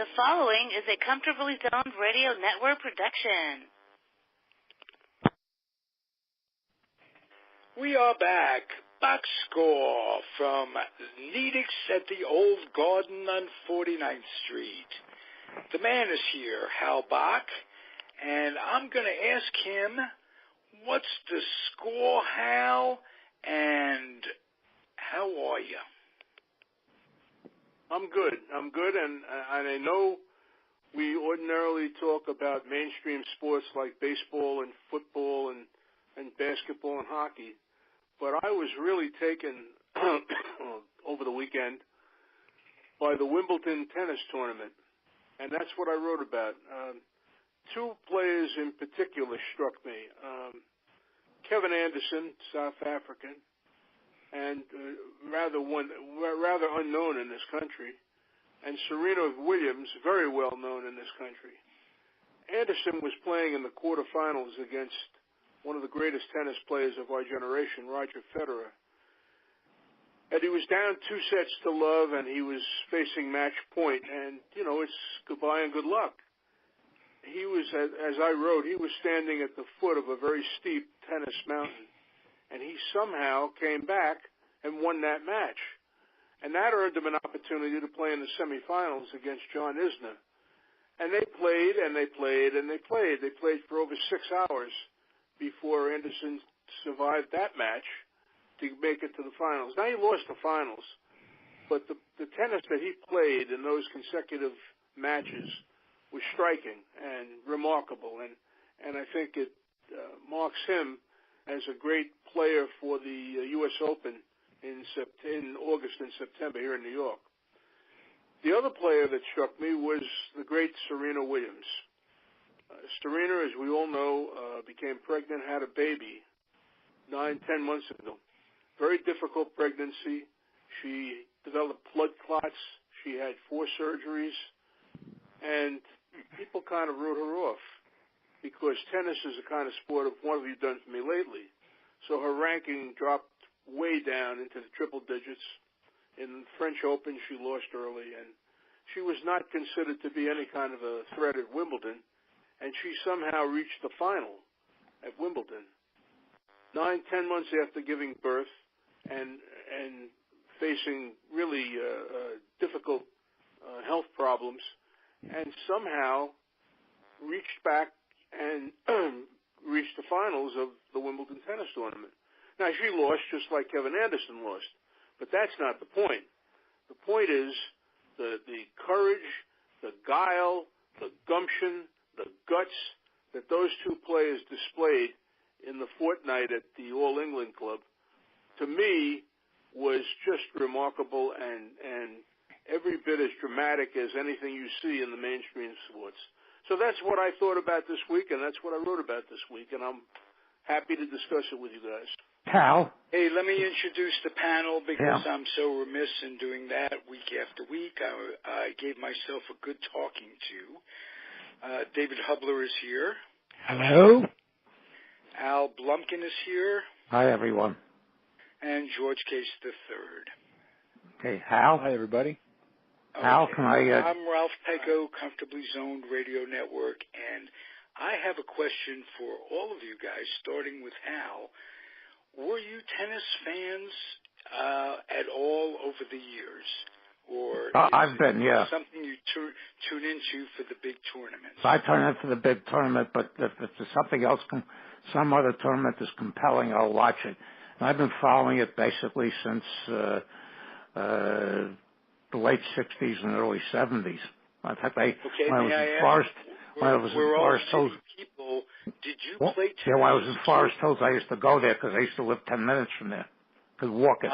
The following is a Comfortably Zoned Radio Network production. We are back. Box score from Nedick's at the Old Garden on 49th Street. The man is here, Hal Bock, and I'm going to ask him, what's the score, Hal, and how are you? I'm good, and I know we ordinarily talk about mainstream sports like baseball and football and basketball and hockey, but I was really taken over the weekend by the Wimbledon tennis tournament, and that's what I wrote about. Two players in particular struck me. Kevin Anderson, South African, and rather unknown in this country, and Serena Williams, very well known in this country. Anderson was playing in the quarterfinals against one of the greatest tennis players of our generation, Roger Federer. And he was down 2-0, and he was facing match point, and, it's goodbye and good luck. He was, as I wrote, he was standing at the foot of a very steep tennis mountain, and he somehow came back and won that match. And that earned him an opportunity to play in the semifinals against John Isner. And they played, and they played, and they played. They played for over 6 hours before Anderson survived that match to make it to the finals. Now, he lost the finals, but the tennis that he played in those consecutive matches was striking and remarkable, and I think it marks him as a great player for the U.S. Open in August and September here in New York. The other player that struck me was the great Serena Williams. Serena, as we all know, became pregnant, had a baby 9-10 months ago. Very difficult pregnancy. She developed blood clots. She had 4 surgeries, and people kind of wrote her off because tennis is a kind of sport of what have you done for me lately. So her ranking dropped way down into the triple digits. In the French Open, she lost early, and she was not considered to be any kind of a threat at Wimbledon, and she somehow reached the final at Wimbledon. 9-10 months after giving birth and facing really difficult health problems, and somehow reached back and reached the finals of the Wimbledon tennis tournament. Now, she lost just like Kevin Anderson lost, but that's not the point. The point is the courage, the guile, the gumption, the guts that those two players displayed in the fortnight at the All England Club, to me, was just remarkable and every bit as dramatic as anything you see in the mainstream sports. So that's what I thought about this week, and that's what I wrote about this week, and I'm happy to discuss it with you guys. Hal? Hey, let me introduce the panel because I'm so remiss in doing that week after week. I gave myself a good talking to. David Hubler is here. Hello? Al Blumkin is here. Hi, everyone. And George Case III. Okay, Hal? Hi, everybody. Hal, can I... I'm Ralph Pecco, Comfortably Zoned Radio Network, and I have a question for all of you guys, starting with Hal. Were you tennis fans at all over the years? Or I've been, yeah. Something you tune into for the big tournaments? I turn in for the big tournament, but if there's something else, some other tournament is compelling, I'll watch it. And I've been following it basically since the late 60s and early 70s. In fact, when I was in Forest Hills, people, did you play tennis? Yeah, when I was in Forest Hills, I used to go there because I used to live 10 minutes from there. Could walk it.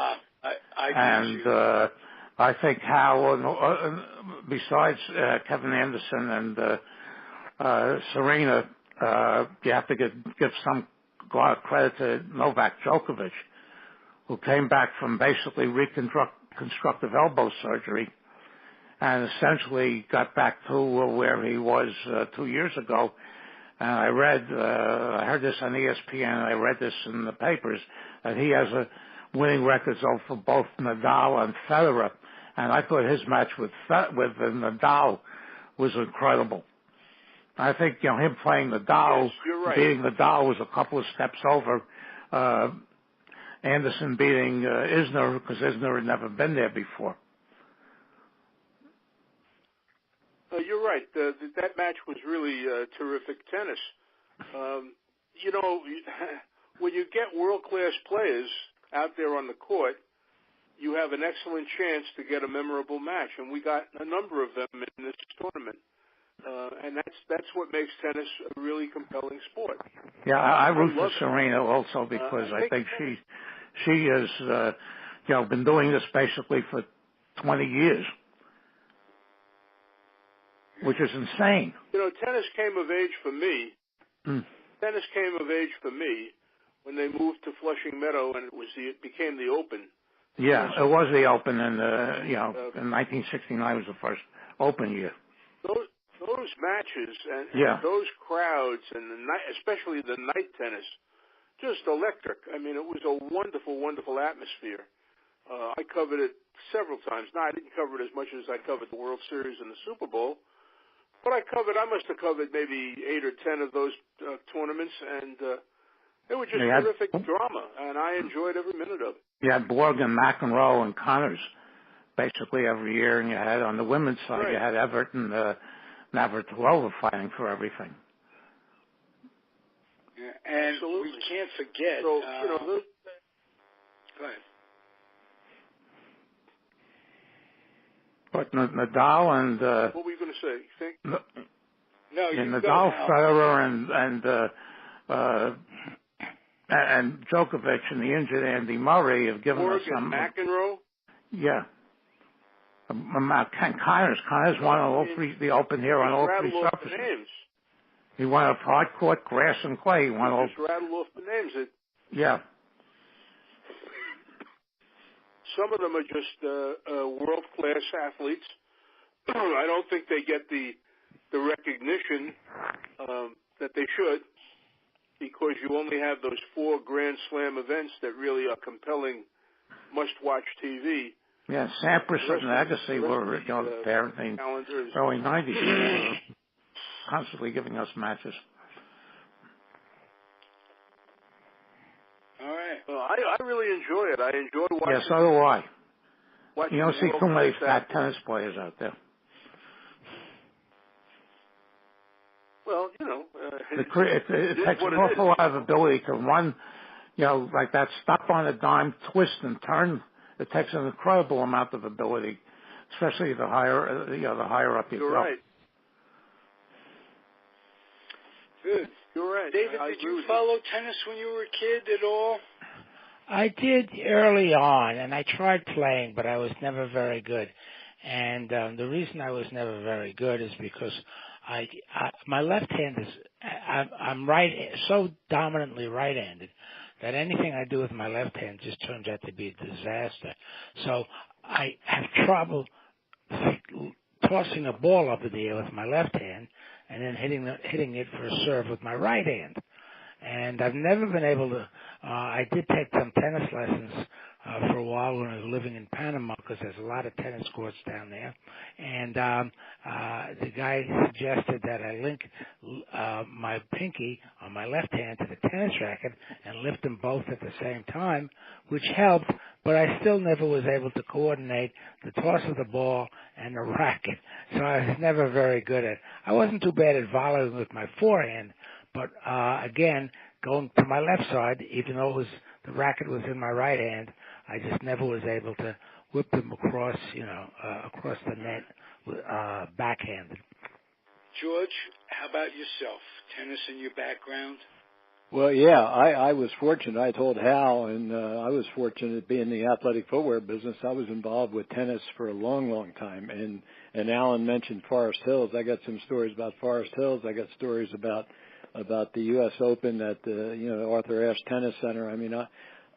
I think Hal, besides Kevin Anderson and Serena, you have to give some credit to Novak Djokovic, who came back from basically reconstructive elbow surgery and essentially got back to where he was 2 years ago. And I heard this on ESPN, and I read this in the papers, that he has a winning records over both Nadal and Federer. And I thought his match with Nadal was incredible. I think, him playing Nadal, yes, you're right. beating Nadal was a couple of steps over Anderson beating Isner, because Isner had never been there before. You're right. That match was really terrific tennis. When you get world-class players out there on the court, you have an excellent chance to get a memorable match, and we got a number of them in this tournament. And that's what makes tennis a really compelling sport. Yeah, I root for Serena also because I think she has been doing this basically for 20 years, which is insane. Tennis came of age for me. Tennis came of age for me when they moved to Flushing Meadow, and it became the Open. Yeah, it was the Open, and in 1969 was the first Open year. Those matches and those crowds, and especially the night tennis, just electric. I mean, it was a wonderful, wonderful atmosphere. I covered it several times. Now, I didn't cover it as much as I covered the World Series and the Super Bowl, but I must have covered maybe 8 or 10 of those tournaments, and they were just terrific drama, and I enjoyed every minute of it. You had Borg and McEnroe and Connors basically every year, and you had on the women's side, you had Everett and Navratilova fighting for everything. Yeah, and absolutely. We can't forget. So, go ahead. But Nadal and what were you going to say? Nadal, Federer, and Djokovic and the injured Andy Murray have given us some. McEnroe. Yeah. Connors won all three. The Open here on all three surfaces. He won a hard court, grass, and clay. He won all. Just rattle off the names. Yeah. Some of them are just world-class athletes. I don't think they get the recognition that they should, because you only have those 4 Grand Slam events that really are compelling, must-watch TV. Yeah, Sampras and Agassi were there in the early 90s, constantly giving us matches. All right. Well, I really enjoy it. I enjoy watching. Yeah, so do I. You don't see too many fat tennis players out there. Well, it takes an awful lot of ability to run, like that, stop on a dime, twist and turn. It takes an incredible amount of ability, especially the higher up you go. You're right. Good. You're right. David, did you follow tennis when you were a kid at all? I did early on, and I tried playing, but I was never very good. And the reason I was never very good is because my left hand I'm so dominantly right-handed that anything I do with my left hand just turns out to be a disaster. So I have trouble tossing a ball up in the air with my left hand and then hitting it for a serve with my right hand. And I've never been able to. I did take some tennis lessons for a while when I was living in Panama, because there's a lot of tennis courts down there. And the guy suggested that I link my pinky on my left hand to the tennis racket and lift them both at the same time, which helped. But I still never was able to coordinate the toss of the ball and the racket. So I was never very good at it. I wasn't too bad at volleying with my forehand. But again, going to my left side, even though the racket was in my right hand, I just never was able to whip them across the net backhanded. George, how about yourself? Tennis in your background? Well, yeah, I was fortunate. I told Hal, and I was fortunate being in the athletic footwear business. I was involved with tennis for a long, long time. And Alan mentioned Forest Hills. I got some stories about Forest Hills. I got stories about the U.S. Open at the Arthur Ashe Tennis Center. I mean,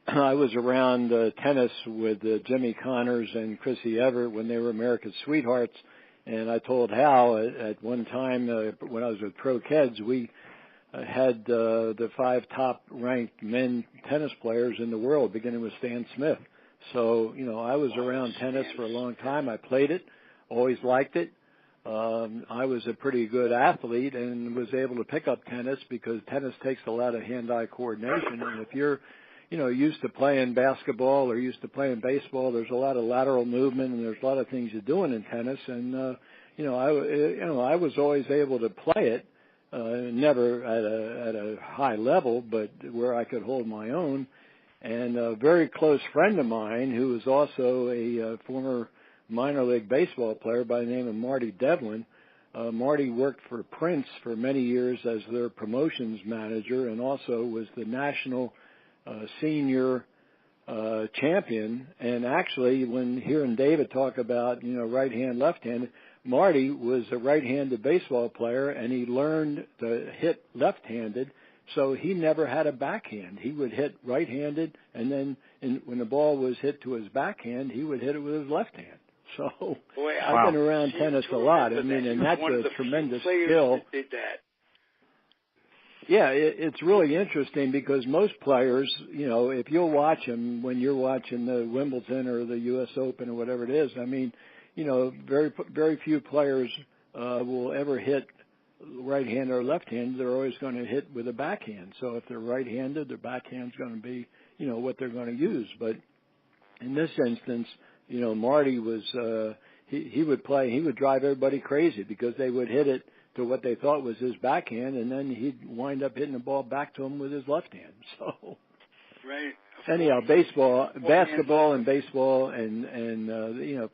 I was around tennis with Jimmy Connors and Chrissy Everett when they were America's sweethearts. And I told Hal at one time when I was with Pro Kids, we had the 5 top-ranked men tennis players in the world, beginning with Stan Smith. So, I was around tennis for a long time. I played it, always liked it. I was a pretty good athlete and was able to pick up tennis because tennis takes a lot of hand-eye coordination. And if you're, used to playing basketball or used to playing baseball, there's a lot of lateral movement and there's a lot of things you're doing in tennis. And, I was always able to play it, never at a high level, but where I could hold my own. And a very close friend of mine who was also a former minor league baseball player by the name of Marty Devlin. Marty worked for Prince for many years as their promotions manager and also was the national senior champion. And actually, when hearing David talk about, right hand, left hand, Marty was a right-handed baseball player and he learned to hit left-handed. So he never had a backhand. He would hit right-handed, and then when the ball was hit to his backhand, he would hit it with his left hand. So Boy, I've been around tennis a lot. I mean, and that's a tremendous skill. That did that. Yeah, it's really interesting because most players, if you'll watch them when you're watching the Wimbledon or the U.S. Open or whatever it is, I mean, very very few players will ever hit right hand or left hand. They're always going to hit with a backhand. So if they're right-handed, their backhand's going to be, what they're going to use. But in this instance, Marty was he would drive everybody crazy because they would hit it to what they thought was his backhand, and then he'd wind up hitting the ball back to him with his left hand. So right. Anyhow, basketball and baseball, and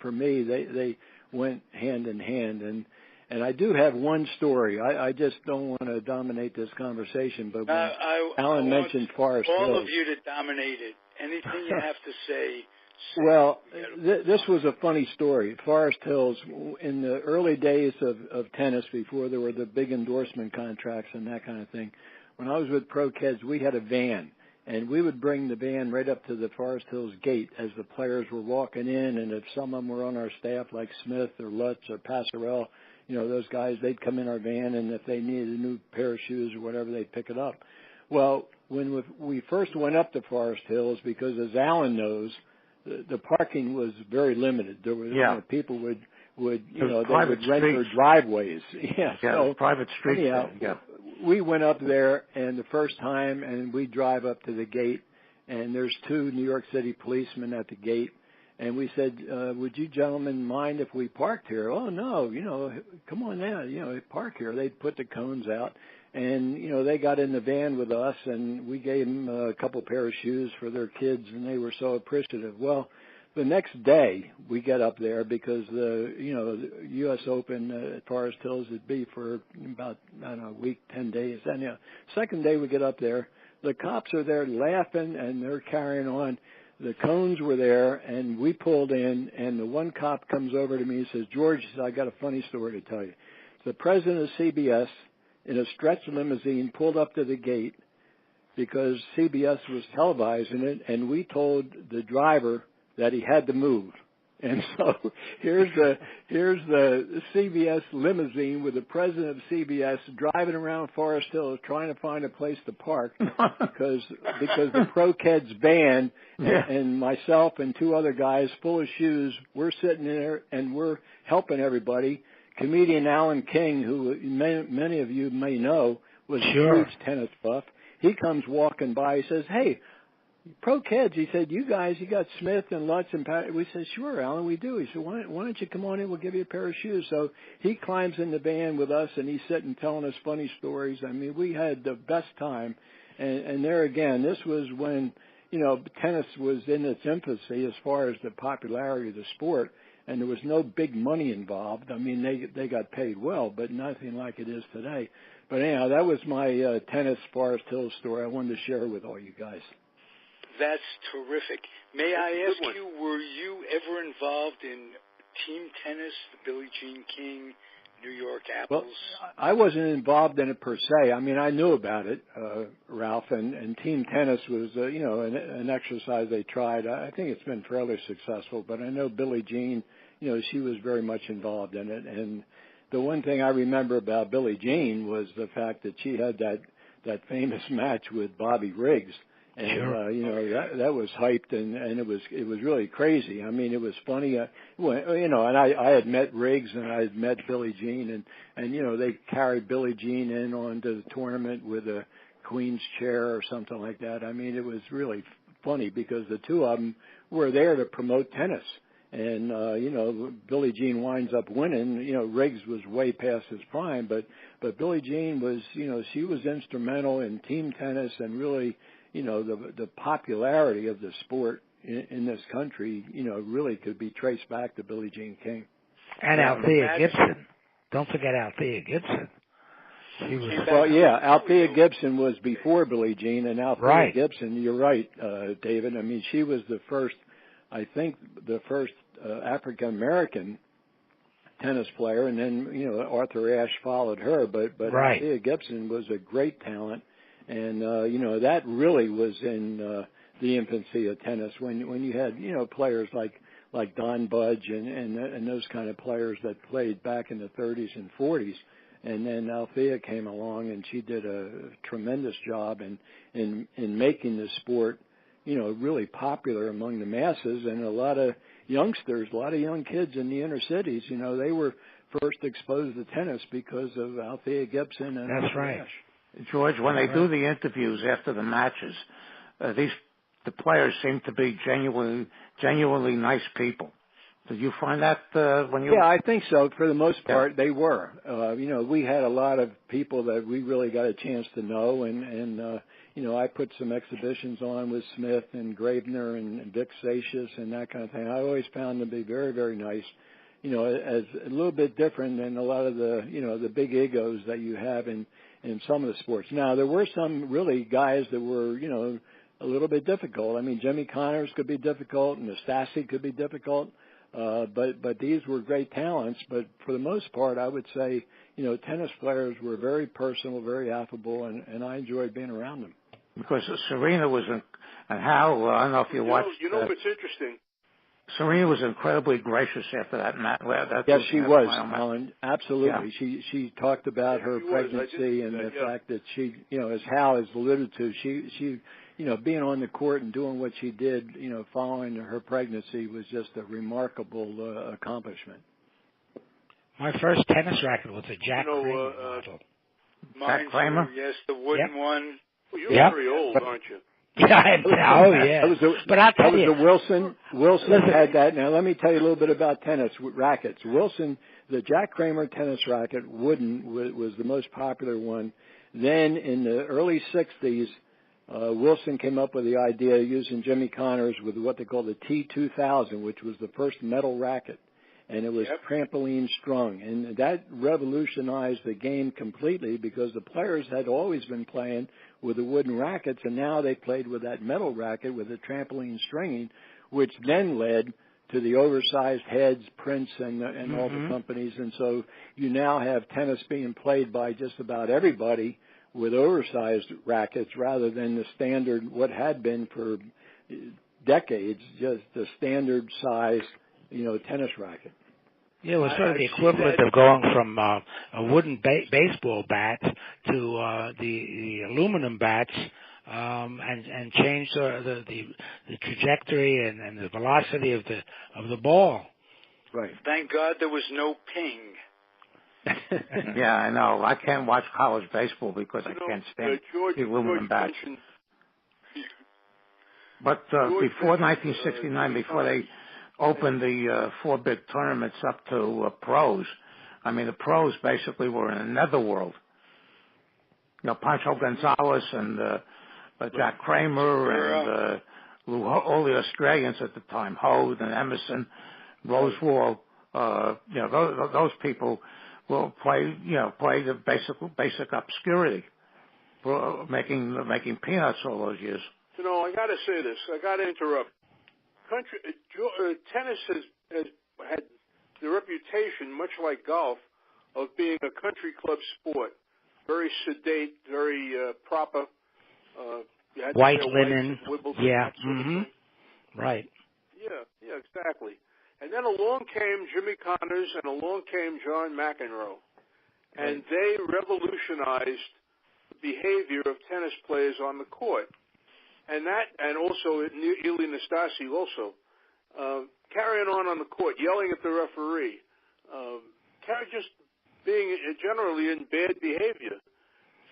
for me, they went hand in hand. And I do have one story. I just don't want to dominate this conversation, but when Alan mentioned Forest Hills. All of you to dominate it. Anything you have to say. Well, this was a funny story. Forest Hills, in the early days of tennis, before there were the big endorsement contracts and that kind of thing, when I was with Pro Kids, we had a van. And we would bring the van right up to the Forest Hills gate as the players were walking in. And if some of them were on our staff, like Smith or Lutz or Passarell, those guys, they'd come in our van, and if they needed a new pair of shoes or whatever, they'd pick it up. Well, when we first went up to Forest Hills, because as Alan knows, the parking was very limited. There was people would they would rent their driveways. So private streets. Anyhow, we went up there, and the first time, and we drive up to the gate, and there's 2 New York City policemen at the gate, and we said, would you gentlemen mind if we parked here? Oh, no, come on now, park here. They put the cones out, and, they got in the van with us, and we gave them a couple pair of shoes for their kids, and they were so appreciative. Well, the next day we get up there because the U.S. Open at Forest Hills would be for about, a week, 10 days. And second day we get up there, the cops are there laughing and they're carrying on. The cones were there, and we pulled in, and the one cop comes over to me and says, George, I got a funny story to tell you. The president of CBS in a stretch limousine pulled up to the gate because CBS was televising it, and we told the driver that he had to move. And so here's the CBS limousine with the president of CBS driving around Forest Hills trying to find a place to park because the Pro Kids van and myself and 2 other guys full of shoes, we're sitting there and we're helping everybody. Comedian Alan King, who many of you may know, was a huge tennis buff. He comes walking by. He says, hey, Pro Kids, he said, you guys, you got Smith and Lutz and Pat. We said, sure, Alan, we do. He said, why don't you come on in? We'll give you a pair of shoes. So he climbs in the van with us, and he's sitting telling us funny stories. I mean, we had the best time. And there again, this was when, tennis was in its infancy as far as the popularity of the sport, and there was no big money involved. I mean, they got paid well, but nothing like it is today. But anyhow, that was my tennis Forest Hills story. I wanted to share with all you guys. That's terrific. May I ask you, were you ever involved in team tennis, the Billie Jean King, New York Apples? Well, I wasn't involved in it per se. I mean, I knew about it, Ralph, and team tennis was, an exercise they tried. I think it's been fairly successful, but I know Billie Jean, she was very much involved in it. And the one thing I remember about Billie Jean was the fact that she had that famous match with Bobby Riggs. And sure. that was hyped, and it was really crazy. I mean, it was funny. And I had met Riggs and I had met Billie Jean, and they carried Billie Jean in onto the tournament with a queen's chair or something like that. I mean, it was really funny because the two of them were there to promote tennis. And, Billie Jean winds up winning. Riggs was way past his prime, but Billie Jean was, she was instrumental in team tennis and really, the popularity of the sport in this country, really could be traced back to Billie Jean King. And Althea Gibson. Don't forget Althea Gibson. She was Althea Gibson was before Billie Jean, and Althea Gibson, you're right, David. I mean, she was the first African-American tennis player, and then, Arthur Ashe followed her, but Althea Gibson was a great talent, and, that really was in the infancy of tennis when you had, players like Don Budge and those kind of players that played back in the 30s and 40s. And then Althea came along, and she did a tremendous job in making the sport, really popular among the masses. And a lot of youngsters, a lot of young kids in the inner cities, they were first exposed to tennis because of Althea Gibson and That's right. Ash. George, when they do the interviews after the matches, the players seem to be genuinely nice people. Did you find that when you? Yeah, I think so. For the most part, they were. We had a lot of people that we really got a chance to know, and I put some exhibitions on with Smith and Gravener and Vic Satius and that kind of thing. I always found them to be very, very nice. As a little bit different than a lot of the big egos that you have in some of the sports. Now, there were some really guys that were, a little bit difficult. I mean, Jimmy Connors could be difficult, and Nastasi could be difficult. But these were great talents. But for the most part, I would say, tennis players were very personal, very affable, and I enjoyed being around them. Because Serena was, and Hal, I don't know if you watched. What's interesting. Serena was incredibly gracious after that match. Yes, she was, Alan. Absolutely. Yeah. She talked about her pregnancy and the fact that she, as Hal has alluded to, she being on the court and doing what she did, following her pregnancy was just a remarkable accomplishment. My first tennis racket was a Jack Kramer model. Jack Kramer? Yes, the wooden one. Well, you're very old, aren't you? Yeah, but I'll tell you. Wilson had that. Now, let me tell you a little bit about tennis rackets. Wilson, the Jack Kramer tennis racket, wooden, was the most popular one. Then in the early 60s, Wilson came up with the idea of using Jimmy Connors with what they call the T2000, which was the first metal racket. And it was trampoline strung. And that revolutionized the game completely because the players had always been playing with the wooden rackets, and now they played with that metal racket with the trampoline stringing, which then led to the oversized heads, Prince, and all the companies. And so you now have tennis being played by just about everybody with oversized rackets rather than the standard, what had been for decades, just the standard size, tennis racket. Yeah, it was sort of the equivalent of going from a wooden baseball bat to the aluminum bats, and change the trajectory and the velocity of the ball. Right. Thank God there was no ping. Yeah, I know. I can't watch college baseball because I can't stand the aluminum bats. But before 1969, before they opened the 4 big tournaments up to pros, I mean, the pros basically were in a netherworld. Pancho Gonzalez and Jack Kramer and all the Australians at the time, Hode and Emerson, Rosewall, those people will play the basic obscurity, for making peanuts all those years. I got to say this. I got to interrupt. Tennis has had the reputation, much like golf, of being a country club sport. Very sedate, very proper. White linen. Yeah. Right. Yeah, exactly. And then along came Jimmy Connors and along came John McEnroe. And they revolutionized the behavior of tennis players on the court. and also Ili Nastasi also, carrying on the court, yelling at the referee, just being generally in bad behavior.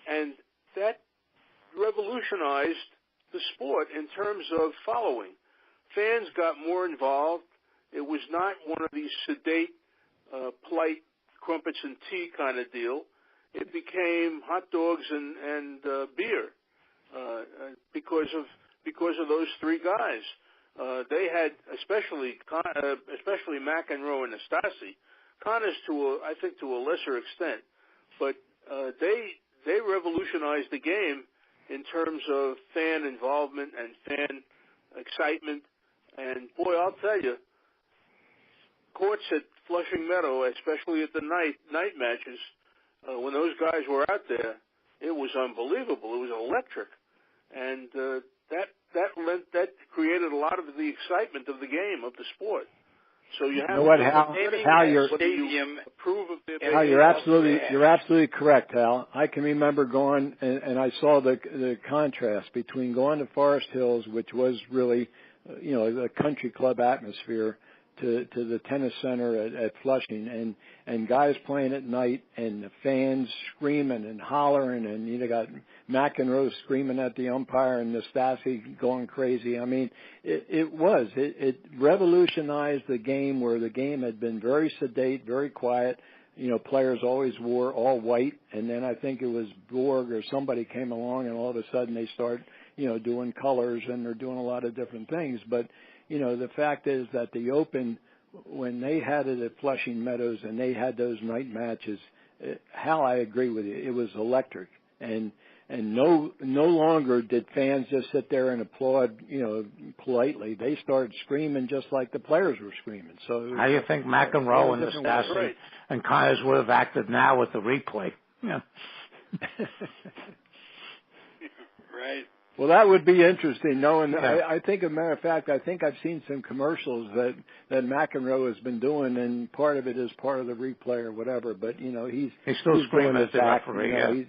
And that revolutionized the sport in terms of following. Fans got more involved. It was not one of these sedate, polite crumpets and tea kind of deal. It became hot dogs and beer because of those three guys. They had especially McEnroe and Nastasi, Connors I think to a lesser extent, but they revolutionized the game in terms of fan involvement and fan excitement. And boy, I'll tell you, courts at Flushing Meadow, especially at the night matches, when those guys were out there, it was unbelievable. It was electric, and that created a lot of the excitement of the game, of the sport. So you have you're absolutely correct, Hal. I can remember going and I saw the contrast between going to Forest Hills, which was really a country club atmosphere, to the tennis center at Flushing, and guys playing at night, and the fans screaming and hollering, and you got McEnroe screaming at the umpire and Nastasi going crazy. I mean, it revolutionized the game, where the game had been very sedate, very quiet. Players always wore all white, and then I think it was Borg or somebody came along, and all of a sudden they start doing colors, and they're doing a lot of different things. But the fact is that the Open, when they had it at Flushing Meadows and they had those night matches, Hal, I agree with you. It was electric, and no longer did fans just sit there and applaud, politely. They started screaming just like the players were screaming. So how do you think McEnroe and Nastasi and Connors would have acted now with the replay? Yeah. Right. Well, that would be interesting. Knowing, I think, as a matter of fact, I think I've seen some commercials that McEnroe has been doing, and part of it is part of the replay or whatever. But he's still screaming at the referee.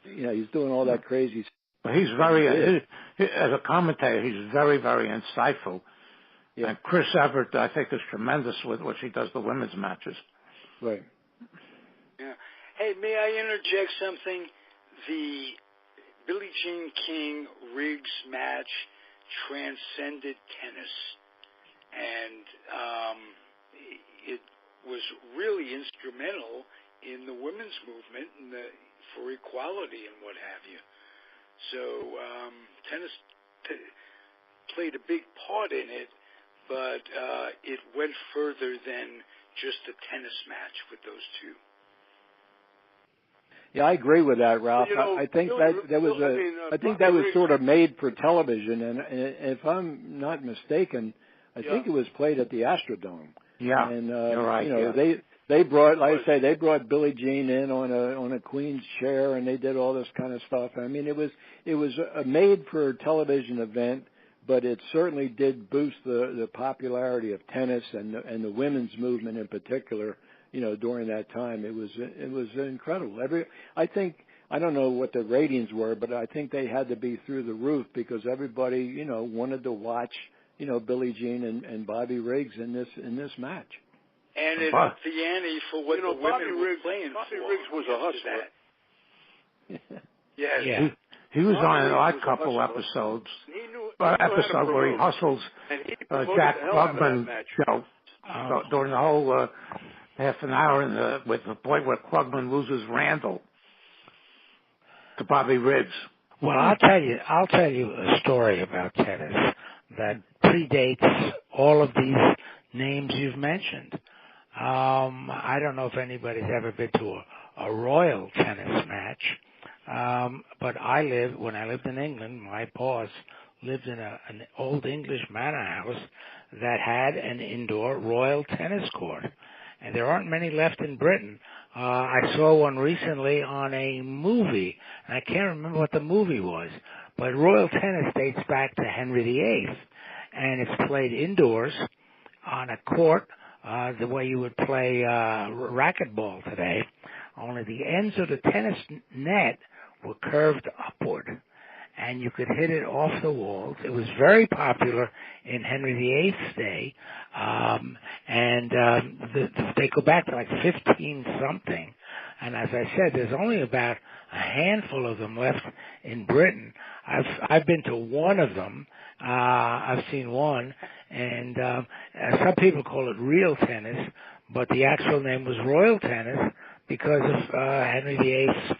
He's doing all that crazy stuff. But he's very, as a commentator, he's very, very insightful. Yeah. And Chris Evert, I think, is tremendous with what she does the women's matches. Right. Yeah. Hey, may I interject something? The Billie Jean King Riggs match transcended tennis, and it was really instrumental in the women's movement and for equality and what have you. So tennis played a big part in it, but it went further than just a tennis match with those two. Yeah, I agree with that, Ralph. I think that was sort of made for television, and if I'm not mistaken, I think it was played at the Astrodome. Yeah, and you're right. They brought, like I say, they brought Billie Jean in on a queen's chair, and they did all this kind of stuff. I mean, it was a made for television event, but it certainly did boost the popularity of tennis and the women's movement in particular. During that time, it was incredible. I don't know what the ratings were, but I think they had to be through the roof because everybody, wanted to watch, Billie Jean and Bobby Riggs in this match. And it upped the ante for what the women were playing Bobby for. Riggs was a hustler. Yes. Yeah. He was on an Odd Couple episodes, where he hustles Jack Klugman show during the whole half an hour with the point where Klugman loses Randall to Bobby Riggs. Well, I'll tell you a story about tennis that predates all of these names you've mentioned. I don't know if anybody's ever been to a royal tennis match, but when I lived in England, my boss lived in an old English manor house that had an indoor royal tennis court. And there aren't many left in Britain. I saw one recently on a movie, and I can't remember what the movie was, but royal tennis dates back to Henry VIII, and it's played indoors on a court the way you would play racquetball today, only the ends of the tennis net were curved upward. and you could hit it off the walls. It was very popular in Henry VIII's day, they go back to like 15-something. And as I said, there's only about a handful of them left in Britain. I've been to one of them. I've seen one, and some people call it real tennis, but the actual name was Royal Tennis because of Henry VIII's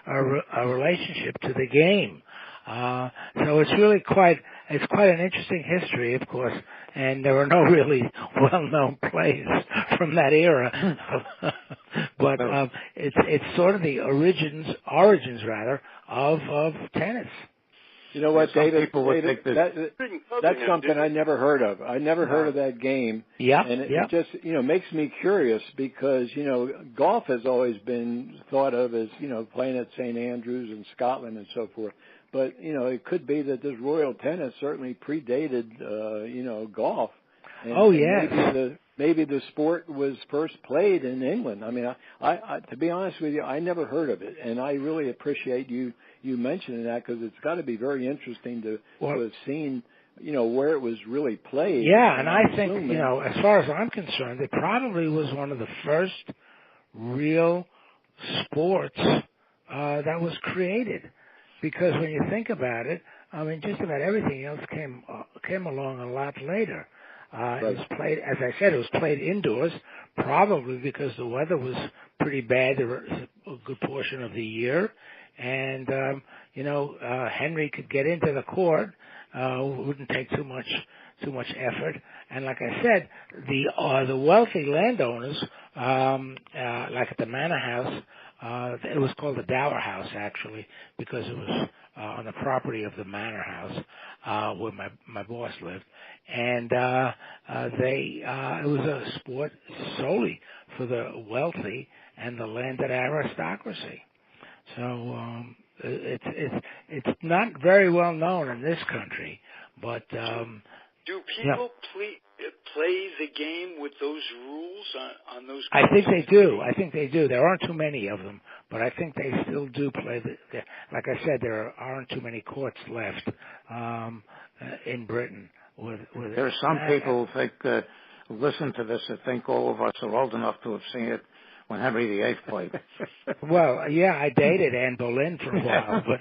a relationship to the game. So it's really quite an interesting history, of course, and there are no really well-known plays from that era. But it's sort of the origins of tennis. You know what, David? That's something I never heard of. I never heard of that game. Yeah. And it just, makes me curious because, golf has always been thought of as, playing at St. Andrews in Scotland and so forth. But, it could be that this Royal Tennis certainly predated, golf. And maybe the sport was first played in England. I mean, I to be honest with you, I never heard of it. And I really appreciate you mentioning that because it's got to be very interesting to have seen, where it was really played. Yeah, and I think, as far as I'm concerned, it probably was one of the first real sports that was created. Because when you think about it, I mean, just about everything else came along a lot later. It was played, as I said, it was played indoors, probably because the weather was pretty bad a good portion of the year. And, Henry could get into the court, wouldn't take too much effort. And like I said, the wealthy landowners, like at the Manor House, it was called the Dower House actually, because it was on the property of the Manor House, where my boss lived. And it was a sport solely for the wealthy and the landed aristocracy. So it's not very well known in this country, but do people play the game with those rules on those courts? I think they do. There aren't too many of them, but I think they still do play. Like I said, there aren't too many courts left in Britain. There are some people who think listen to this that think all of us are old enough to have seen it when Henry VIII played. Well, yeah, I dated Anne Boleyn for a while, but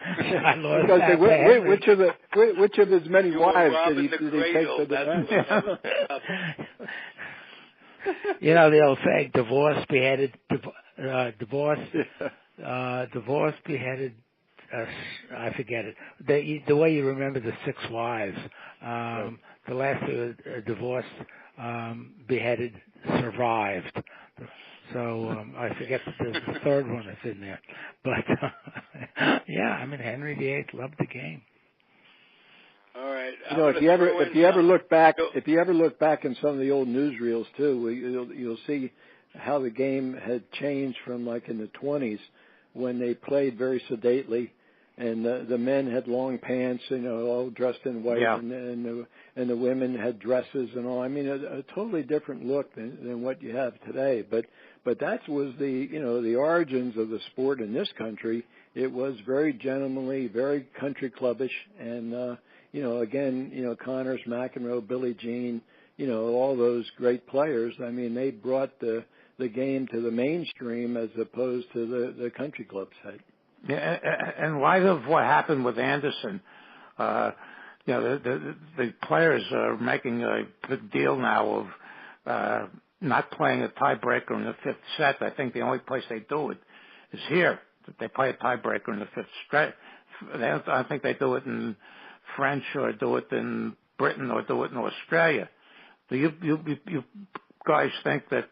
I lost that to Henry. Which of his many wives did he take to the bench? The old saying, divorce beheaded, I forget it. The way you remember the 6 wives. The last two divorced, beheaded, survived. So I forget the third one that's in there. But, Henry VIII loved the game. All right. If you ever look back in some of the old newsreels too, you'll see how the game had changed from like in the 20s when they played very sedately, and the men had long pants, all dressed in white, and the women had dresses and all. I mean, a totally different look than what you have today. But that was the origins of the sport in this country. It was very gentlemanly, very country clubbish, and Connors, McEnroe, Billie Jean, all those great players. I mean, they brought the game to the mainstream as opposed to the country club side. Yeah, in light of what happened with Anderson, the players are making a big deal now of not playing a tiebreaker in the 5th set. I think the only place they do it is here. They play a tiebreaker in the 5th set. I think they do it in French or do it in Britain or do it in Australia. Do you guys think that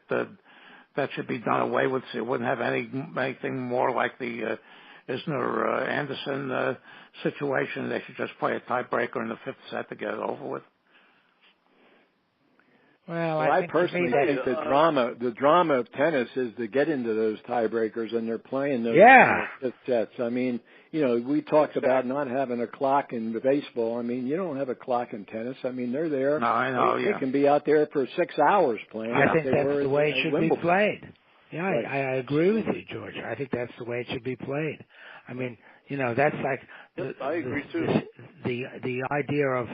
that should be done away with? So it wouldn't have anything more like the Isner-Anderson situation. They should just play a tiebreaker in the 5th set to get it over with. Well, I personally think the drama of tennis is to get into those tiebreakers, and they're playing those 5th sets. I mean, we talked about not having a clock in the baseball. I mean, you don't have a clock in tennis. I mean, they're there. No, I know. They can be out there for 6 hours playing. I think that's the way it should be played. Yeah, right. I agree with you, George. I think that's the way it should be played. I mean, That's like I agree too. The idea of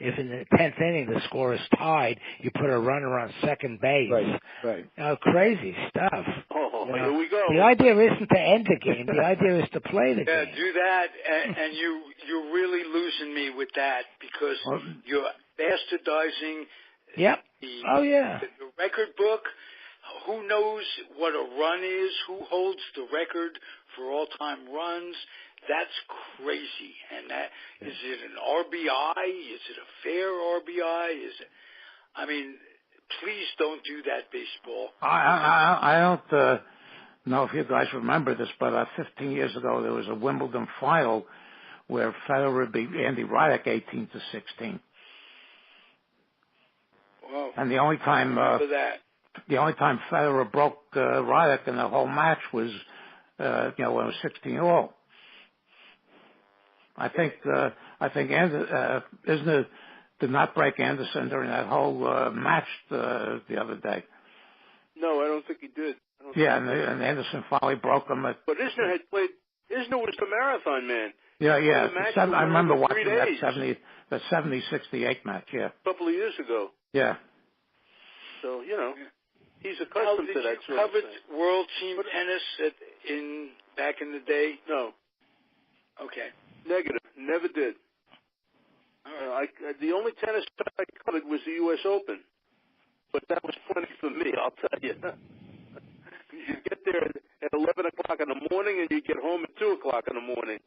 if in the 10th inning the score is tied, you put a runner on second base. Right. Crazy stuff. Here we go. The idea isn't to end the game. The idea is to play the game. Yeah, do that, and you're really losing me with that because you're bastardizing. Yep. The record book. Who knows what a run is? Who holds the record for all-time runs? That's crazy. And is it an RBI? Is it a fair RBI? Please don't do that, baseball. I don't know if you guys remember this, but 15 years ago there was a Wimbledon final where Federer beat Andy Roddick 18-16. Wow. And the only time Federer broke Roddick in the whole match was when it was 16-all. I think Isner did not break Anderson during that whole match the other day. No, I don't think he did. And Anderson finally broke him. But Isner had played. Isner was the marathon man. Yeah. I remember watching that 70-68 match. Yeah. A couple of years ago. Yeah. So he's accustomed to that sort of thing. Did you cover World Team Tennis back in the day? No. Okay. Negative. Never did. All right. The only tennis I covered was the U.S. Open, but that was plenty for me. I'll tell you. You get there at 11 o'clock in the morning, and you get home at 2 o'clock in the morning.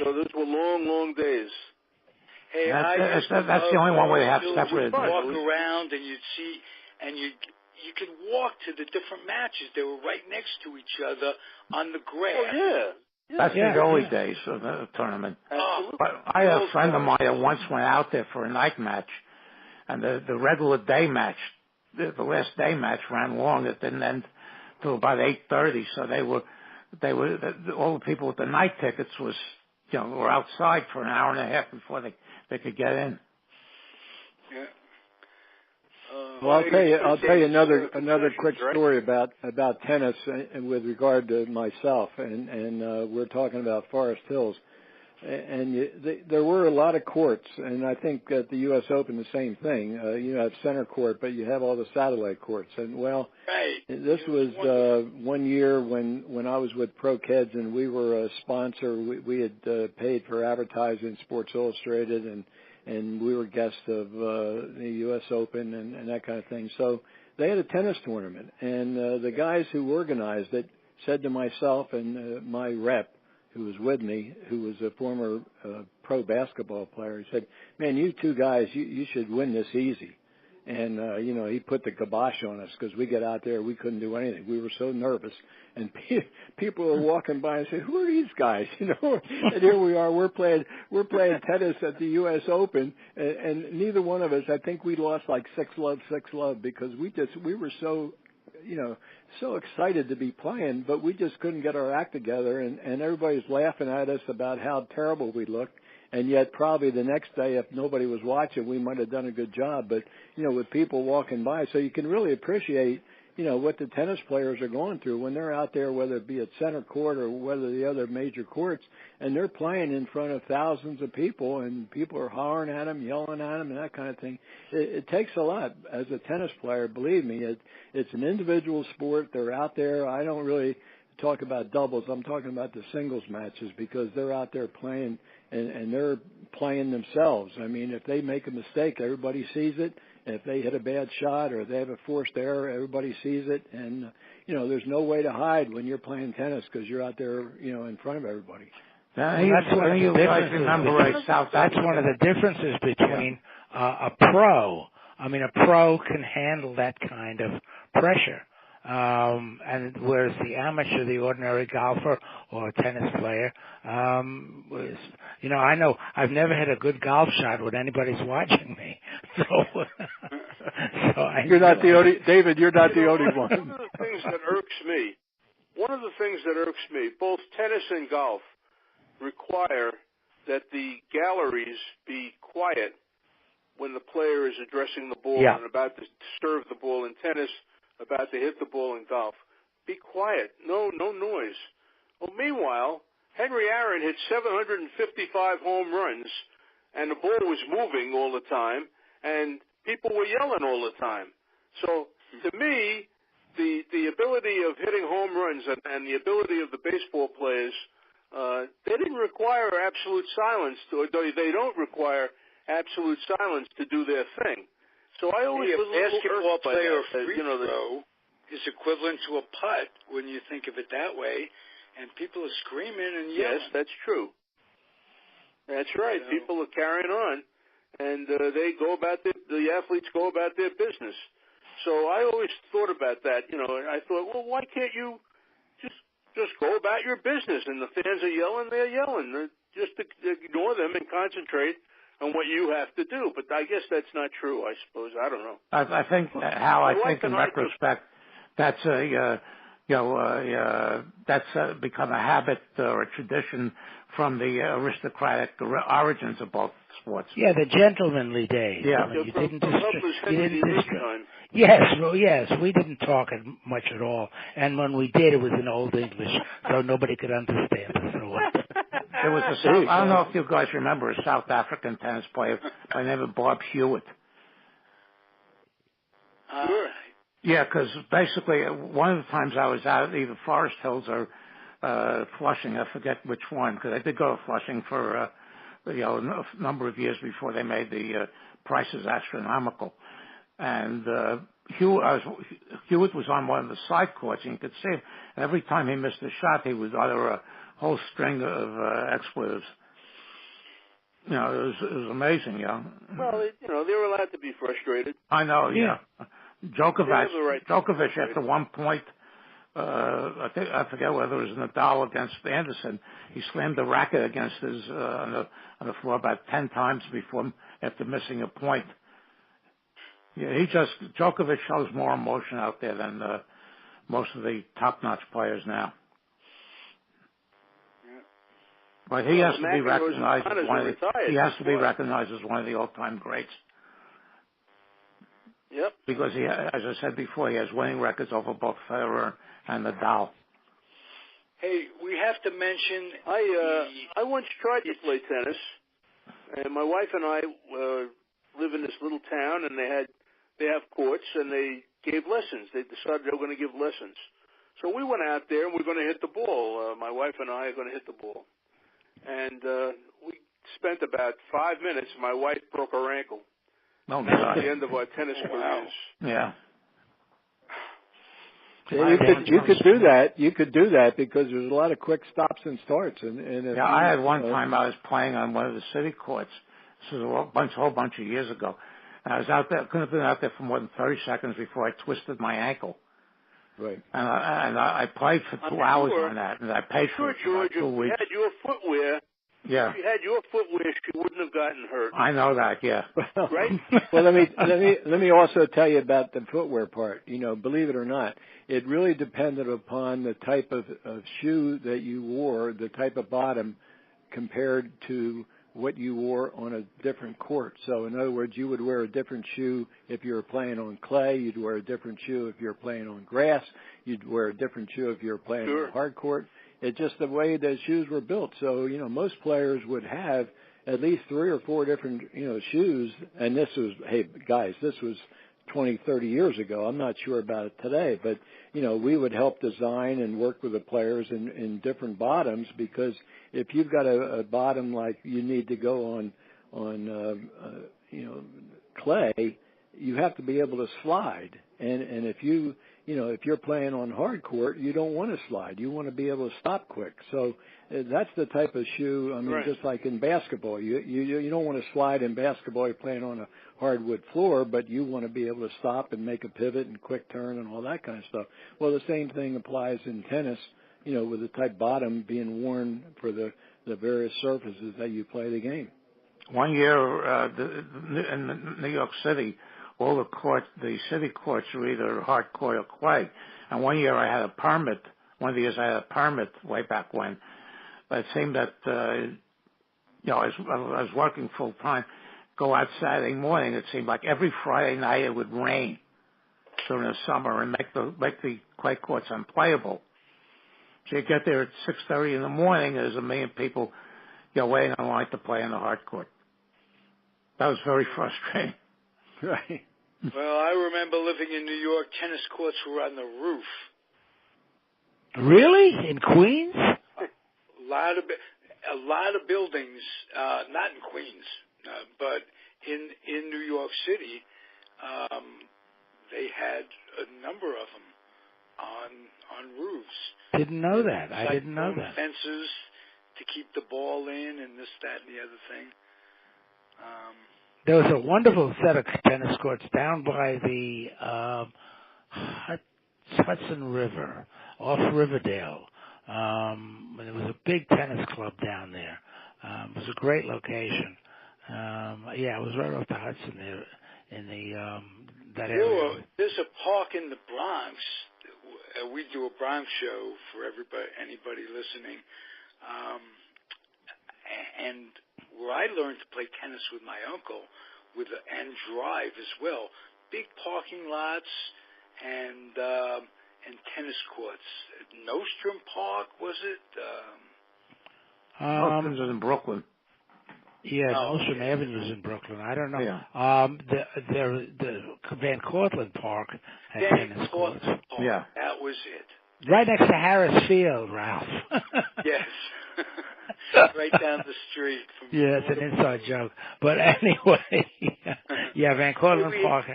So those were long, long days. Hey, that's the only one where they have separated. Walk around, and you'd see, and you could walk to the different matches. They were right next to each other on the grass. Oh, yeah. That's the early days of the tournament. But I had a friend of mine that once went out there for a night match, and the regular day match, the last day match ran long. It didn't end till about 8:30. So they were all the people with the night tickets were outside for an hour and a half before they could get in. Yeah. Well, I'll tell you another quick story about tennis with regard to myself, and we're talking about Forest Hills, and there were a lot of courts, and I think at the U.S. Open the same thing. You have center court, but you have all the satellite courts, and this was 1 year when I was with Pro Kids, and we were a sponsor. We had paid for advertising, Sports Illustrated, and we were guests of the U.S. Open and that kind of thing. So they had a tennis tournament, and the guys who organized it said to myself and my rep, who was with me, who was a former pro basketball player, he said, "Man, you two guys, you should win this easy." And, he put the kibosh on us because we got out there, we couldn't do anything. We were so nervous. And people were walking by and saying, "Who are these guys?" And here we are, we're playing tennis at the U.S. Open, and neither one of us, I think we lost like 6-love because we were so, so excited to be playing, but we just couldn't get our act together, and everybody's laughing at us about how terrible we looked. And yet probably the next day, if nobody was watching, we might have done a good job. But, with people walking by, so you can really appreciate, what the tennis players are going through when they're out there, whether it be at center court or whether the other major courts, and they're playing in front of thousands of people, and people are hollering at them, yelling at them, and that kind of thing. It takes a lot as a tennis player. Believe me, it's an individual sport. They're out there. I don't really talk about doubles. I'm talking about the singles matches because they're out there playing. And they're playing themselves. I mean, if they make a mistake, everybody sees it. If they hit a bad shot or they have a forced error, everybody sees it. And, there's no way to hide when you're playing tennis because you're out there, in front of everybody. That's one of the differences between a pro. I mean, a pro can handle that kind of pressure. And whereas the amateur, the ordinary golfer or tennis player, I know I've never hit a good golf shot when anybody's watching me. So you're not the only, David, you're not the only one. One of the things that irks me, both tennis and golf require that the galleries be quiet when the player is addressing the ball and about to serve the ball in tennis, about to hit the ball in golf. Be quiet. No noise. Well, meanwhile, Henry Aaron hit 755 home runs, and the ball was moving all the time, and people were yelling all the time. So, to me, the ability of hitting home runs and the ability of the baseball players, they didn't require absolute silence, or they don't require absolute silence to do their thing. So I always a was a little basketball irked by player that, free throw is equivalent to a putt when you think of it that way, and people are screaming and yelling. Yes, that's true. That's right. So, people are carrying on, and they go about the athletes go about their business. So I always thought about that, and I thought, well, why can't you just go about your business? And the fans are yelling, they're yelling. Just ignore them and concentrate on what you have to do. But I guess that's not true, I suppose. I don't know. I think, Hal, I think in retrospect, that's that's become a habit or a tradition from the aristocratic origins of both sports. Yeah, the gentlemanly days. Yeah. You didn't distract. Yes, we didn't talk much at all, and when we did, it was in Old English, so nobody could understand us. There was I don't know if you guys remember a South African tennis player by the name of Bob Hewitt. Sure. Yeah, because basically one of the times I was out at either Forest Hills or Flushing, I forget which one, because I did go to Flushing for a number of years before they made the prices astronomical. And Hewitt was on one of the side courts, and you could see him. Every time he missed a shot, he would utter a whole string of expletives. It was amazing, Well, they were allowed to be frustrated. I know, yeah. Djokovic, Right. at one point, I forget whether it was Nadal against Anderson, he slammed the racket against his on the floor about 10 times after missing a point. Yeah, Djokovic shows more emotion out there than most of the top-notch players now. Yeah. But he has to be recognized as one of the all-time greats. Yep. Because as I said before, he has winning records over both Federer and Nadal. Hey, we have to mention. I once tried to play tennis, and my wife and I live in this little town, and they have courts, and they gave lessons. They decided they were going to give lessons. So we went out there, and we're going to hit the ball. My wife and I are going to hit the ball. And we spent about 5 minutes. My wife broke her ankle. Oh, that was the end of our tennis careers. Wow. Yeah. You could do that. You could do that because there's a lot of quick stops and starts. And I had one time I was playing on one of the city courts. This was a whole bunch of years ago. And I was out there. Couldn't have been out there for more than 30 seconds before I twisted my ankle. Right. And I played for 2 hours on that, and I paid for it for about 2 weeks. If you had your footwear. Yeah. If you had your footwear, she wouldn't have gotten hurt. I know that, yeah. Right? Well, let me also tell you about the footwear part. Believe it or not, it really depended upon the type of shoe that you wore, the type of bottom, compared to what you wore on a different court. So, in other words, you would wear a different shoe if you were playing on clay. You'd wear a different shoe if you were playing on grass. You'd wear a different shoe if you were playing on hard court. It's just the way the shoes were built. So, most players would have at least 3 or 4 different, shoes. And this was 20, 30 years ago. I'm not sure about it today. But, we would help design and work with the players in different bottoms, because if you've got a bottom like you need to go on clay, you have to be able to slide. And if if you're playing on hard court, you don't want to slide. You want to be able to stop quick. So that's the type of shoe. I mean, just like in basketball, you don't want to slide in basketball. You're playing on a hardwood floor, but you want to be able to stop and make a pivot and quick turn and all that kind of stuff. Well, the same thing applies in tennis, with the type bottom being worn for the various surfaces that you play the game. One year in New York City, all the city courts were either hard court or clay. And one year I had a permit. One of the years I had a permit way back when. But it seemed that, I was working full time. Go out Saturday morning. It seemed like every Friday night it would rain during the summer and make the clay courts unplayable. So you get there at 6:30 in the morning. There's a million people waiting in line to play in the hard court. That was very frustrating. Right. Well, I remember living in New York. Tennis courts were on the roof. Really? In Queens? A lot of buildings, not in Queens, but in New York City, they had a number of them on roofs. Didn't know that. I didn't know that. Fences to keep the ball in, and this, that, and the other thing. There was a wonderful set of tennis courts down by the Hudson River, off Riverdale. There was a big tennis club down there. It was a great location. It was right off the Hudson there in that area. There's a park in the Bronx. We do a Bronx show for anybody listening. And where I learned to play tennis with my uncle, and drive as well. Big parking lots and tennis courts. Nostrum Park, was it? Nostrum's in Brooklyn. Yeah, Nostrum Avenue's in Brooklyn. I don't know. Yeah. The Van Cortlandt Park had tennis courts. Yeah, that was it. Right next to Harris Field, Ralph. Yes. Right down the street. Yeah, it's an inside joke. But anyway, Van Cortlandt Park.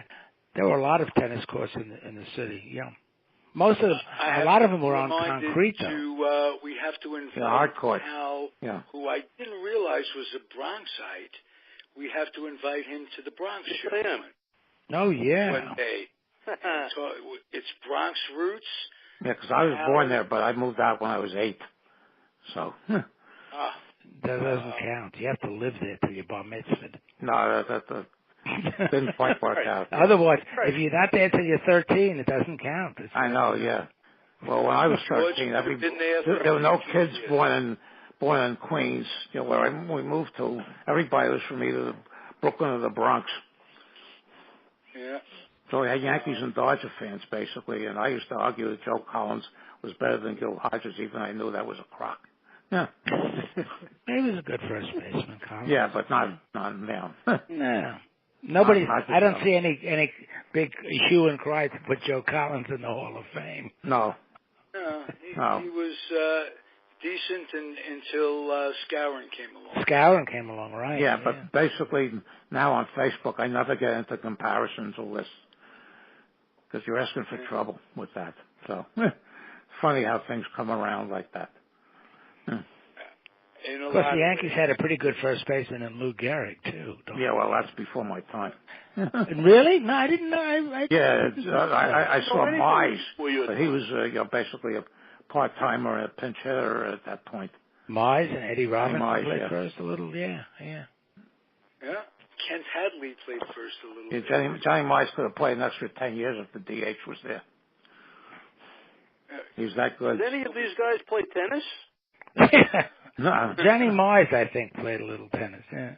There were a lot of tennis courts in the city. Yeah, most of them. A lot of them were on concrete. Though. We have to invite Hal, who I didn't realize was a Bronxite. We have to invite him to the Bronx show. Oh yeah. One day. It's Bronx roots. Yeah, because I was born there, but I moved out when I was 8. So. That doesn't count. You have to live there till you're bar mitzvahed. No, that didn't quite work out. Otherwise, if you're not there till you're 13, it doesn't count. I know, yeah. Well, when I was 13, there were no kids born in Queens, where we moved to. Everybody was from either Brooklyn or the Bronx. Yeah. So we had Yankees and Dodger fans, basically, and I used to argue that Joe Collins was better than Gil Hodges, even though I knew that was a crock. Yeah. He was a good first baseman, Collins. Yeah, but not now. No. Nobody. I don't see any big hue and cry to put Joe Collins in the Hall of Fame. No. No. He was decent until Skowron came along. Skowron came along, right? Yeah, but basically now on Facebook, I never get into comparisons or lists because you're asking for trouble with that. So it's funny how things come around like that. Of course, the Yankees had a pretty good first baseman in Lou Gehrig, too. Yeah, well, that's before my time. Really? No, I didn't know. I saw Mize, but he was basically a part-timer and a pinch hitter at that point. Mize and Eddie Robinson played first a little, Yeah. Kent Hadley played first a little bit. Johnny Mize could have played an extra 10 years if the DH was there. He was that good. Did any of these guys play tennis? No. Johnny Mize, I think, played a little tennis. Yeah.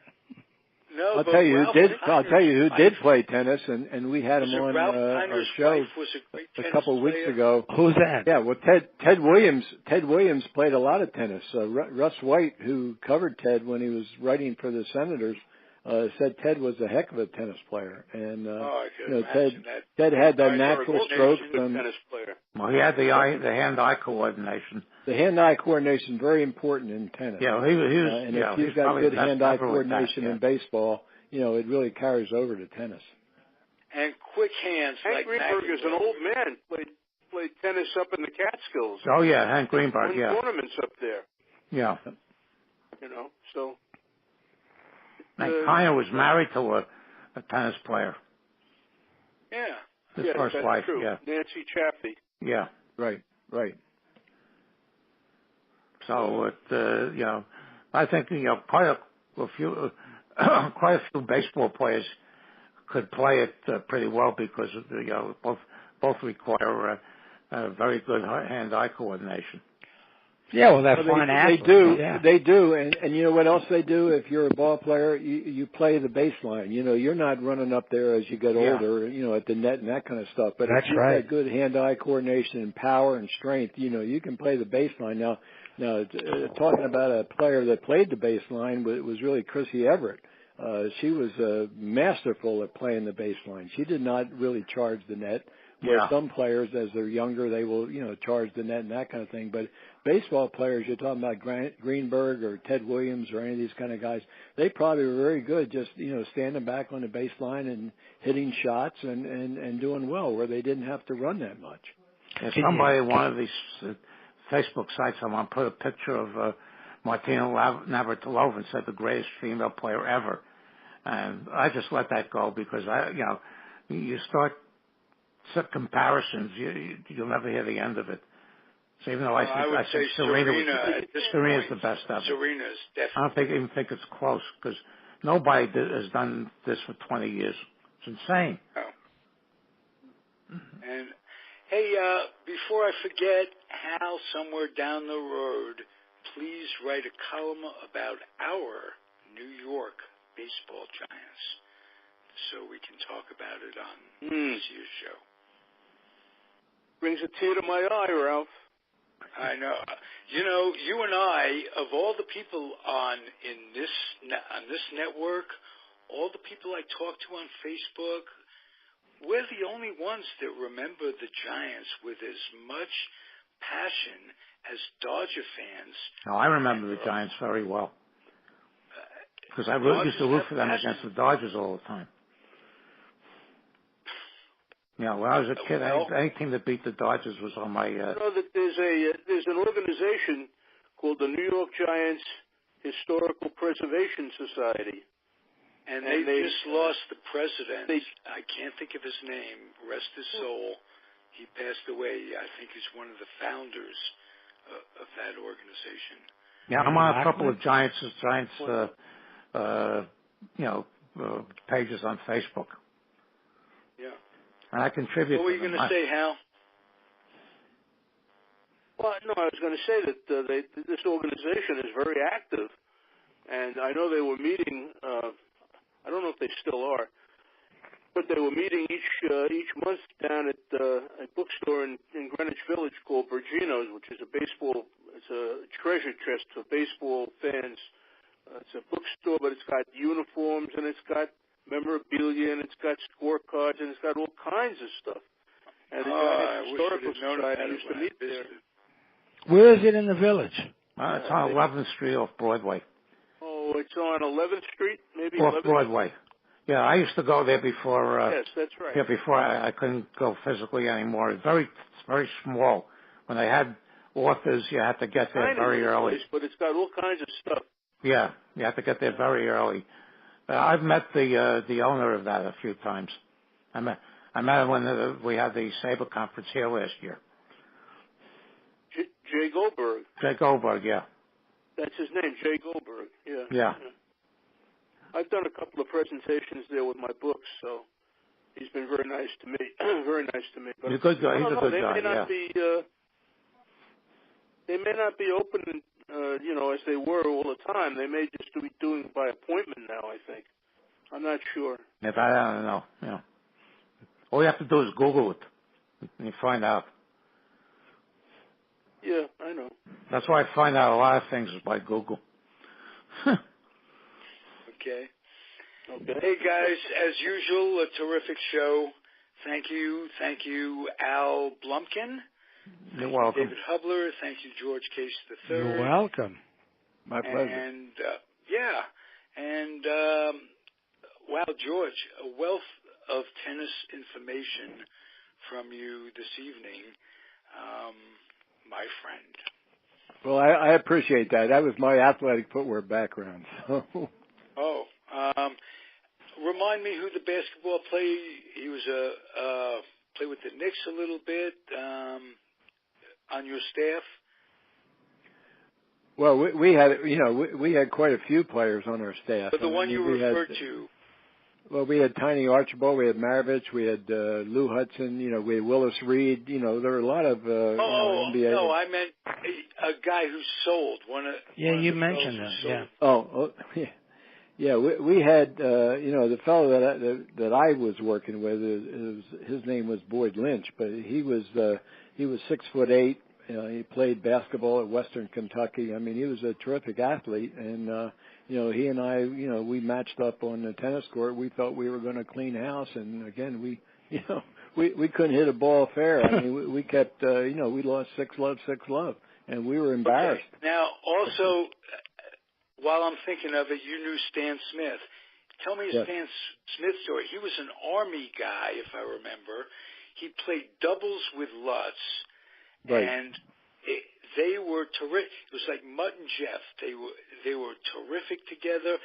No, I'll tell you who did play tennis, and we had him on our show a couple of weeks ago. Who's that? Yeah, well, Ted Williams. Ted Williams played a lot of tennis. Russ White, who covered Ted when he was writing for the Senators, said Ted was a heck of a tennis player, and Ted had that natural stroke. Well, he had the hand-eye coordination. The hand-eye coordination very important in tennis. Yeah, he was. And if you've got good hand-eye coordination in baseball, it really carries over to tennis. And quick hands. Hank Greenberg is an old man. Played tennis up in the Catskills. Oh yeah, Hank Greenberg. Won tournaments up there. Yeah. So. And Kiner was married to a tennis player. Yeah. His first that's wife. True. Yeah. Nancy Chaffee. Yeah. Right. So I think quite a few baseball players could play it pretty well because both require very good hand-eye coordination. Yeah, well, they're fine athletes. They do, and you know what else they do? If you're a ball player, you play the baseline. You know, you're not running up there as you get older, you know, at the net and that kind of stuff. But if you've got good hand-eye coordination and power and strength, you know, you can play the baseline. Now, talking about a player that played the baseline was really Chrissy Everett. She was masterful at playing the baseline. She did not really charge the net. Where some players, as they're younger, they will, you know, charge the net and that kind of thing. But baseball players, you're talking about Greenberg or Ted Williams or any of these kind of guys, they probably were very good just, you know, standing back on the baseline and hitting shots and doing well where they didn't have to run that much. If somebody at one of these Facebook sites, someone put a picture of Martina Navratilova and said the greatest female player ever. And I just let that go because, you start comparisons, you'll never hear the end of it. So even though I say Serena's the best ever. Serena's definitely. I don't even think it's close because nobody has done this for 20 years. It's insane. Oh. And hey, before I forget, Hal, somewhere down the road, please write a column about our New York baseball Giants so we can talk about it on this year's show. Brings a tear to my eye, Ralph. I know. You know, you and I, of all the people on this network, all the people I talk to on Facebook, we're the only ones that remember the Giants with as much passion as Dodger fans. No, I remember the Giants very well because I used to root for them against the Dodgers all the time. Yeah, when I was a kid, any team that beat the Dodgers was on my. You know that there's an organization called the New York Giants Historical Preservation Society, and they just lost the president. I can't think of his name. Rest his soul. He passed away. I think he's one of the founders of that organization. Yeah, I'm on a couple of Giants pages on Facebook. Yeah. And I contribute. What were you going to say, Hal? Well, no, I was going to say that this organization is very active, and I know they were meeting. I don't know if they still are, but they were meeting each month down at a bookstore in Greenwich Village called Bergino's, which is it's a treasure chest for baseball fans. It's a bookstore, but it's got uniforms and it's got memorabilia and it's got scorecards and it's got all kinds of stuff. And the Historical Society used to meet there. Where is it in the village? It's on 11th Street off Broadway. Oh, it's on 11th Street, maybe off 11th? Broadway. Yeah, I used to go there before. Yes, that's right. Yeah, before I couldn't go physically anymore. It's very small. When they had authors, you had to get there very early. But it's got all kinds of stuff. Yeah, you have to get there very early. I've met the owner of that a few times. I met him when we had the Sabre conference here last year. Jay Goldberg. Jay Goldberg, yeah. That's his name, Jay Goldberg. Yeah. Yeah. I've done a couple of presentations there with my books, so he's been very nice to me. Very nice to me. But he's a good guy. He's a good guy. They may not be open, as they were all the time. They may just be doing it by appointment now, I think. I'm not sure. Yeah, I don't know. Yeah. All you have to do is Google it, and you find out. Yeah, I know. That's why I find out a lot of things is by Google. Okay. Hey, guys, as usual, a terrific show. Thank you, Al Blumpkin. You're welcome. David Hubler. Thank you, George Case III. You're welcome. My pleasure. And, wow, George, a wealth of tennis information from you this evening, my friend. Well, I appreciate that. That was my athletic footwear background. So. Oh, remind me who the basketball player. He was played with the Knicks a little bit on your staff. Well, we had quite a few players on our staff. But the one you referred to. Well, we had Tiny Archibald, we had Maravich, we had Lou Hudson, we had Willis Reed. There were a lot of NBA. No, I meant a guy who sold one of. Yeah, one you of the mentioned fellows that. who Yeah. sold. Yeah. We had the fellow that I was working with. His name was Boyd Lynch, but he was 6'8". He played basketball at Western Kentucky. I mean, he was a terrific athlete, and he and I, we matched up on the tennis court. We thought we were going to clean house, and again, we couldn't hit a ball fair. I mean, we kept, we lost 6-love, and we were embarrassed. Okay. Now, also, while I'm thinking of it, you knew Stan Smith. Tell me a Stan Smith story. He was an Army guy, if I remember. He played doubles with Lutz, and they were terrific. It was like Mutt and Jeff. They were terrific together.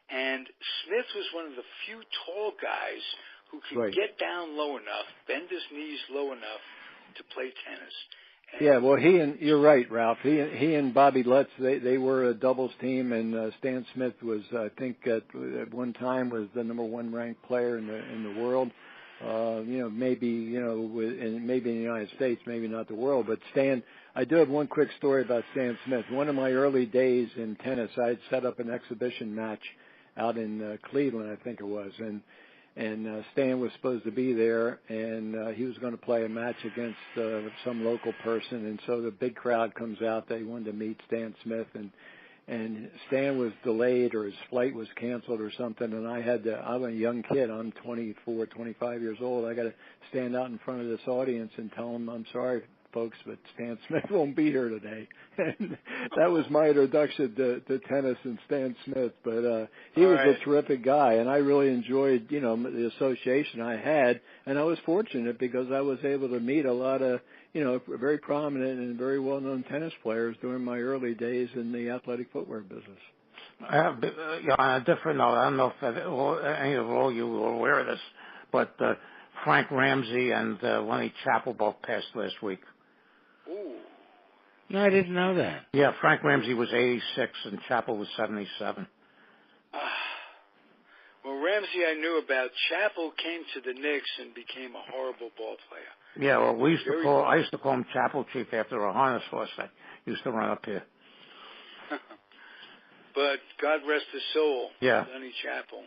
And Smith was one of the few tall guys who could get down low enough, bend his knees low enough to play tennis. And well, you're right, Ralph. He and Bobby Lutz, they were a doubles team, and Stan Smith was, I think, at one time was the number one ranked player in the world. Maybe in the United States, maybe not the world, but Stan. I do have one quick story about Stan Smith. One of my early days in tennis, I had set up an exhibition match out in Cleveland, I think it was, and Stan was supposed to be there, and he was going to play a match against some local person, and so the big crowd comes out. They wanted to meet Stan Smith, and Stan was delayed, or his flight was canceled or something, and I'm a young kid. I'm 24, 25 years old. I got to stand out in front of this audience and tell them, I'm sorry, folks, but Stan Smith won't be here today. And that was my introduction to tennis and Stan Smith. But he was a terrific guy, and I really enjoyed, the association I had. And I was fortunate because I was able to meet a lot of, very prominent and very well-known tennis players during my early days in the athletic footwear business. On a different note, I don't know if any of all you were aware of this, but Frank Ramsey and Lenny Chappell both passed last week. Ooh. No, I didn't know that. Yeah, Frank Ramsey was 86 and Chappell was 77. Well, Ramsey I knew about. Chappell came to the Knicks and became a horrible ball player. Yeah, well, I used to call him Chappell Chief after a harness horse that used to run up here. But God rest his soul. Yeah. Lenny Chappell.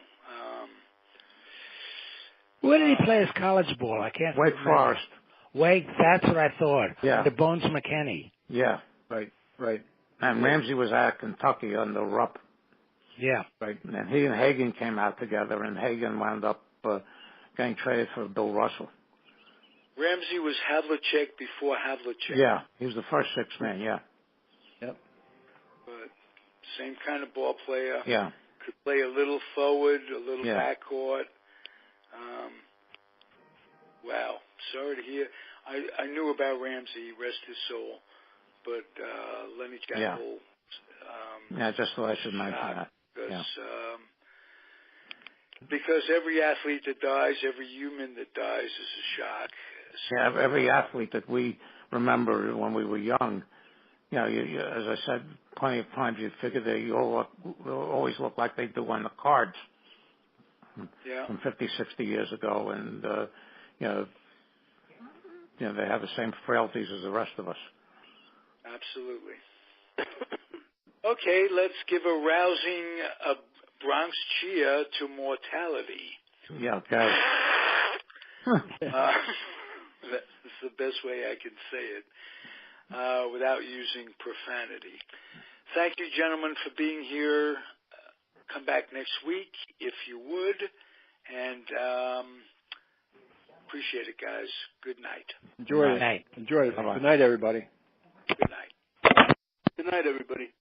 Where did he play his college ball? I can't Wake remember. Forest. Wake, that's what I thought. Yeah. The Bones McKinney. Yeah. Right. And Ramsey was at Kentucky on the Rupp. Yeah. Right. And he and Hagen came out together, and Hagen wound up getting traded for Bill Russell. Ramsey was Havlicek before Havlicek. Yeah. He was the first six-man, yeah. Yep. But same kind of ball player. Yeah. Could play a little forward, a little backcourt. Wow. Sorry to hear. I knew about Ramsey, rest his soul. But Lenny Chappell. Just thought I should mention that. Because every athlete that dies, every human that dies is a shock. Yeah, every athlete that we remember when we were young, as I said, plenty of times you figure they always look like they do on the cards from 50, 60 years ago, and they have the same frailties as the rest of us. Absolutely. Okay, let's give a rousing Bronx cheer to mortality. Yeah, okay. That's the best way I can say it without using profanity. Thank you, gentlemen, for being here. Come back next week if you would. And appreciate it, guys. Good night. Enjoy it. Good night, everybody. Good night. Good night, everybody.